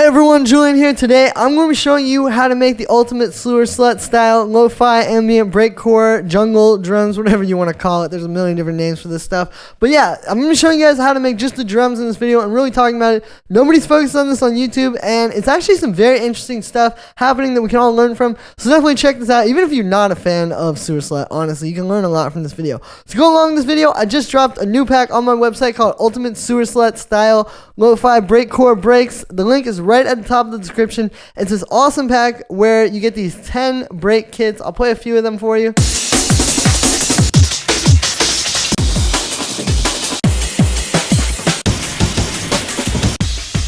everyone, Julian here. Today I'm going to be showing you how to make the ultimate Sewerslvt style lo-fi ambient breakcore jungle drums, whatever you want to call it. There's a million different names for this stuff. But yeah, I'm going to be showing you guys how to make just the drums in this video and really talking about it. Nobody's focused on this on YouTube, and it's actually some very interesting stuff happening that we can all learn from. So definitely check this out. Even if you're not a fan of Sewerslvt, honestly, you can learn a lot from this video. To go along with this video, I just dropped a new pack on my website called Ultimate Sewerslvt Style Lo-Fi Breakcore Breaks. The link is right at the top of the description. It's this awesome pack where you get these 10 break kits. I'll play a few of them for you.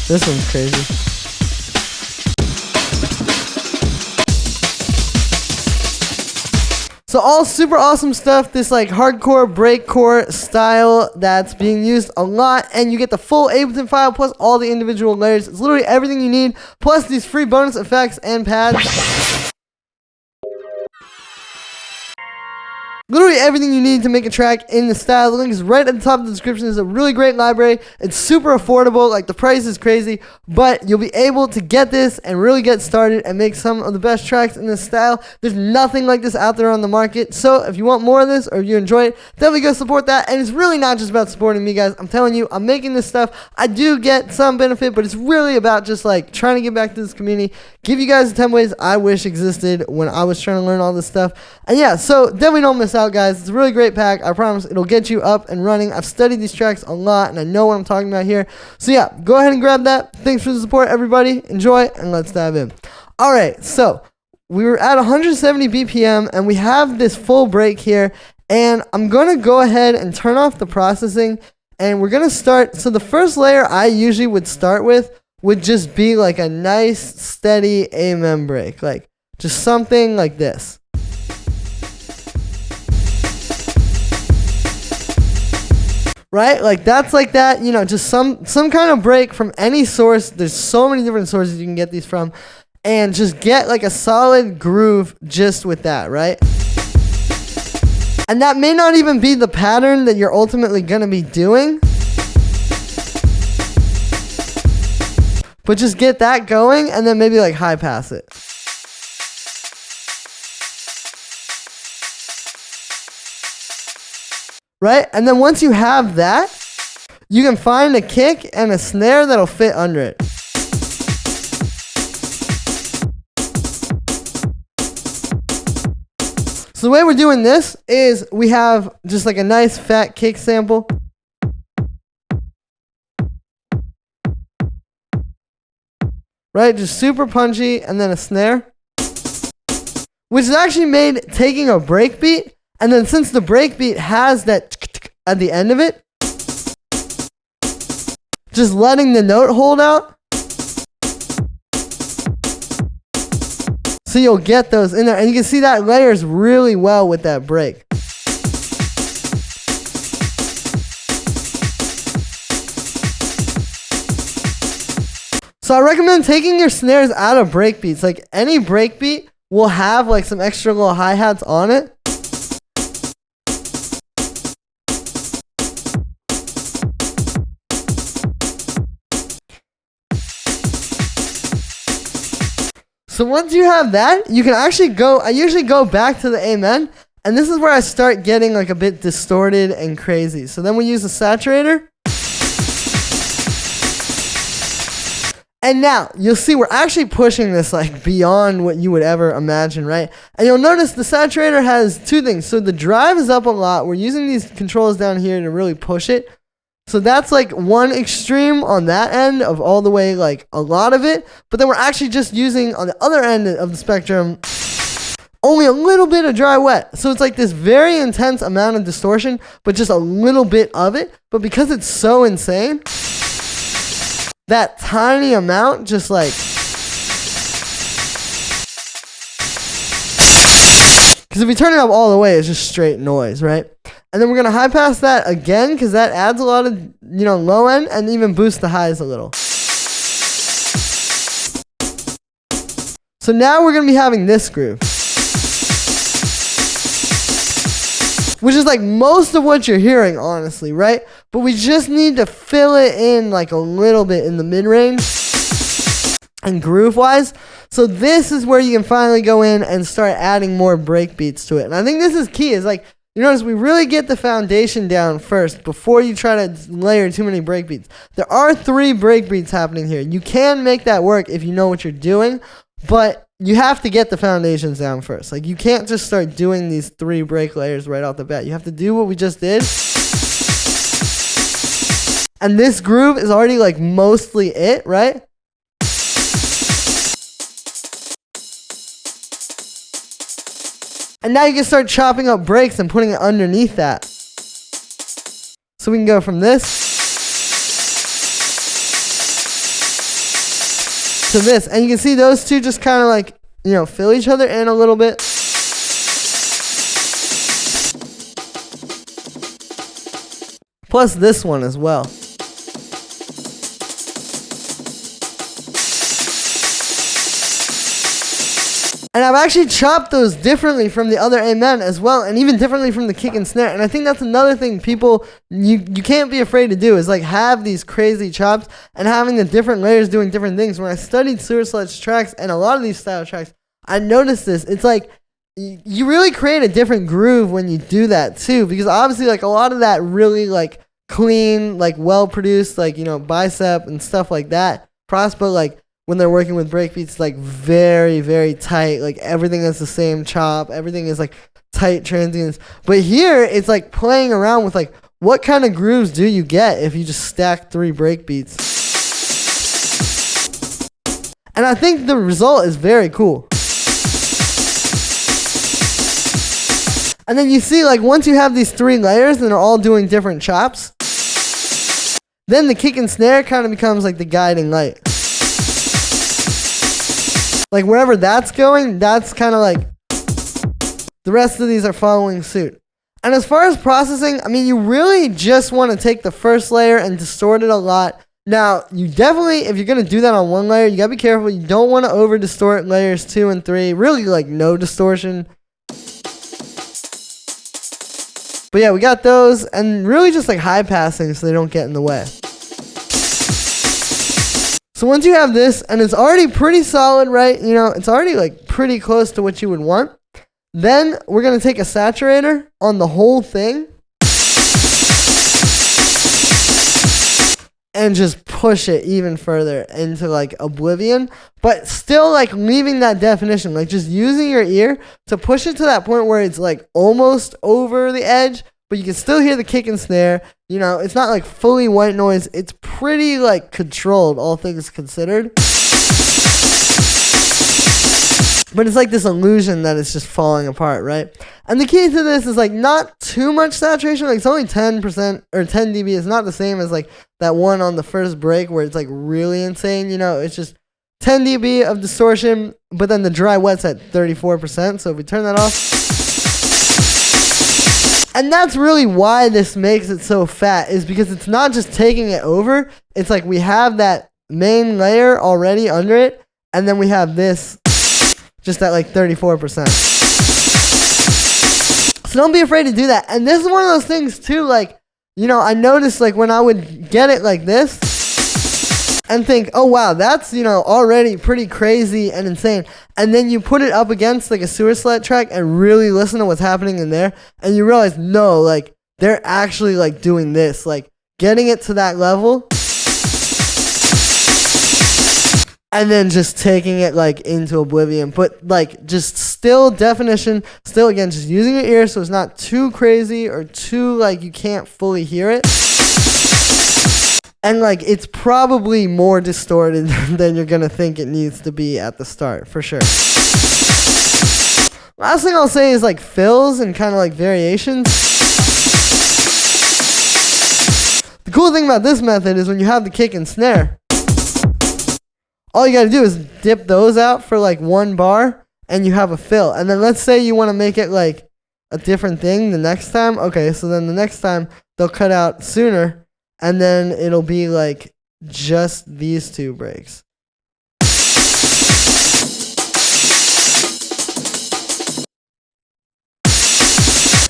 This one's crazy. So all super awesome stuff, this like hardcore breakcore style that's being used a lot, and you get the full Ableton file plus all the individual layers. It's literally everything you need, plus these free bonus effects and pads. Literally everything you need to make a track in the style. The link is right at the top of the description. It's a really great library. It's super affordable. Like, the price is crazy, but you'll be able to get this and really get started and make some of the best tracks in this style. There's nothing like this out there on the market. So if you want more of this or if you enjoy it, definitely go support that. And it's really not just about supporting me, guys. I'm telling you, I'm making this stuff. I do get some benefit, but it's really about just like trying to get back to this community, give you guys the 10 ways I wish existed when I was trying to learn all this stuff. And yeah, so definitely don't miss out, guys. It's a really great pack. I promise it'll get you up and running. I've studied these tracks a lot and I know what I'm talking about here. So yeah, go ahead and grab that. Thanks for the support, everybody. Enjoy, and let's dive in. All right, so we were at 170 BPM and we have this full break here, and I'm gonna go ahead and turn off the processing, and we're gonna start. So the first layer I usually would start with would just be like a nice steady amen break, like just something like this. Right? Like that's like that, you know, just some kind of break from any source. There's so many different sources you can get these from, and just get like a solid groove just with that, right? And that may not even be the pattern that you're ultimately going to be doing, but just get that going and then maybe like high pass it. Right? And then once you have that, you can find a kick and a snare that'll fit under it. So the way we're doing this is we have just like a nice fat kick sample. Right? Just super punchy, and then a snare, which is actually made taking a break beat. And then since the breakbeat has that at the end of it, just letting the note hold out. So you'll get those in there. And you can see that layers really well with that break. So I recommend taking your snares out of breakbeats. Like any breakbeat will have like some extra little hi-hats on it. So once you have that, you can actually go, I usually go back to the amen, and this is where I start getting like a bit distorted and crazy. So then we use the saturator. And now you'll see we're actually pushing this like beyond what you would ever imagine, right? And you'll notice the saturator has two things. So the drive is up a lot. We're using these controls down here to really push it. So that's like one extreme on that end of all the way, like a lot of it. But then we're actually just using on the other end of the spectrum only a little bit of dry wet. So it's like this very intense amount of distortion, but just a little bit of it. But because it's so insane, that tiny amount just like, because if we turn it up all the way, it's just straight noise, right? And then we're going to high pass that again, because that adds a lot of, you know, low end, and even boost the highs a little. So now we're going to be having this groove, which is like most of what you're hearing, honestly, right? But we just need to fill it in like a little bit in the mid-range. and groove wise. So this is where you can finally go in and start adding more break beats to it. And I think this is key, is like, you notice we really get the foundation down first before you try to layer too many break beats. There are 3 break beats happening here. You can make that work if you know what you're doing, but you have to get the foundations down first. Like, you can't just start doing these 3 break layers right off the bat. You have to do what we just did. And this groove is already like mostly it, right? And now you can start chopping up breaks and putting it underneath that. So we can go from this to this. And you can see those two just kind of like, you know, fill each other in a little bit. Plus this one as well. And I've actually chopped those differently from the other amen as well, and even differently from the kick and snare. And I think that's another thing people, you can't be afraid to do, is like have these crazy chops and having the different layers doing different things. When I studied Sewerslvt's tracks and a lot of these style tracks, I noticed this. It's like you really create a different groove when you do that too, because obviously like a lot of that really like clean, like well produced, like, you know, bicep and stuff like that. Prospo, like, when they're working with breakbeats, like very, very tight, like everything is the same chop, everything is like tight transients. But here it's like playing around with like what kind of grooves do you get if you just stack 3 breakbeats. And I think the result is very cool. And then you see, like, once you have these 3 layers and they're all doing different chops, then the kick and snare kind of becomes like the guiding light. Like, wherever that's going, that's kind of like the rest of these are following suit. And as far as processing, I mean, you really just want to take the first layer and distort it a lot. Now, you definitely, if you're going to do that on one layer, you got to be careful. You don't want to over distort layers 2 and 3. Really, like, no distortion. But yeah, we got those, and really just like high passing so they don't get in the way. So once you have this, and it's already pretty solid, right? You know, it's already like pretty close to what you would want. Then we're going to take a saturator on the whole thing and just push it even further into like oblivion, but still like leaving that definition, like just using your ear to push it to that point where it's like almost over the edge, but you can still hear the kick and snare. You know, it's not like fully white noise. It's pretty like controlled, all things considered. But it's like this illusion that it's just falling apart, right? And the key to this is like not too much saturation. Like it's only 10% or 10 dB. It's not the same as like that one on the first break where it's like really insane. You know, it's just 10 dB of distortion, but then the dry wet's at 34%. So if we turn that off. And that's really why this makes it so fat, is because it's not just taking it over. It's like we have that main layer already under it, and then we have this just at like 34%. So don't be afraid to do that. And this is one of those things too, like, you know, I noticed like when I would get it like this and think, oh wow, that's, you know, already pretty crazy and insane. And then you put it up against like a Sewerslvt track and really listen to what's happening in there, and you realize, no, like they're actually like doing this, like getting it to that level and then just taking it like into oblivion. But like just still definition, still again, just using your ear so it's not too crazy or too like you can't fully hear it. And like it's probably more distorted than you're gonna think it needs to be at the start, for sure. Last thing I'll say is like fills and kind of like variations. The cool thing about this method is when you have the kick and snare, all you gotta do is dip those out for like 1 bar and you have a fill. And then let's say you wanna make it like a different thing the next time. Okay, so then the next time they'll cut out sooner. And then it'll be like just these 2 breaks.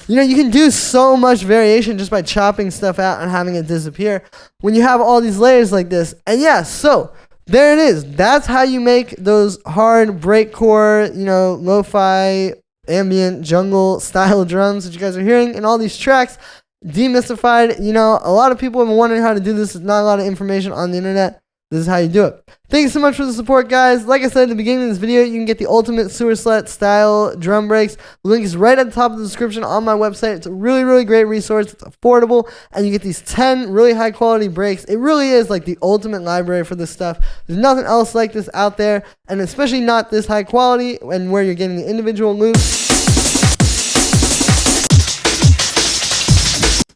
You know, you can do so much variation just by chopping stuff out and having it disappear when you have all these layers like this. And yeah, so there it is. That's how you make those hard breakcore, you know, lo-fi, ambient, jungle style drums that you guys are hearing in all these tracks. Demystified. You know, a lot of people have been wondering how to do this. There's not a lot of information on the internet. This is how you do it. Thank you so much for the support, guys. Like I said at the beginning of this video, you can get the ultimate Sewerslvt style drum breaks. The link is right at the top of the description on my website. It's a really, really great resource. It's affordable, and you get these 10 really high quality breaks. It really is like the ultimate library for this stuff. There's nothing else like this out there, and especially not this high quality and where you're getting the individual loops,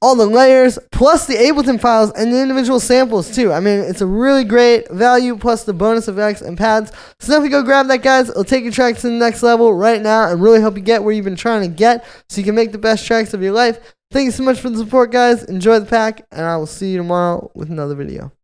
all the layers, plus the Ableton files and the individual samples too. I mean, it's a really great value, plus the bonus effects and pads. So definitely go grab that, guys. It'll take your tracks to the next level right now and really help you get where you've been trying to get so you can make the best tracks of your life. Thank you so much for the support, guys. Enjoy the pack, and I will see you tomorrow with another video.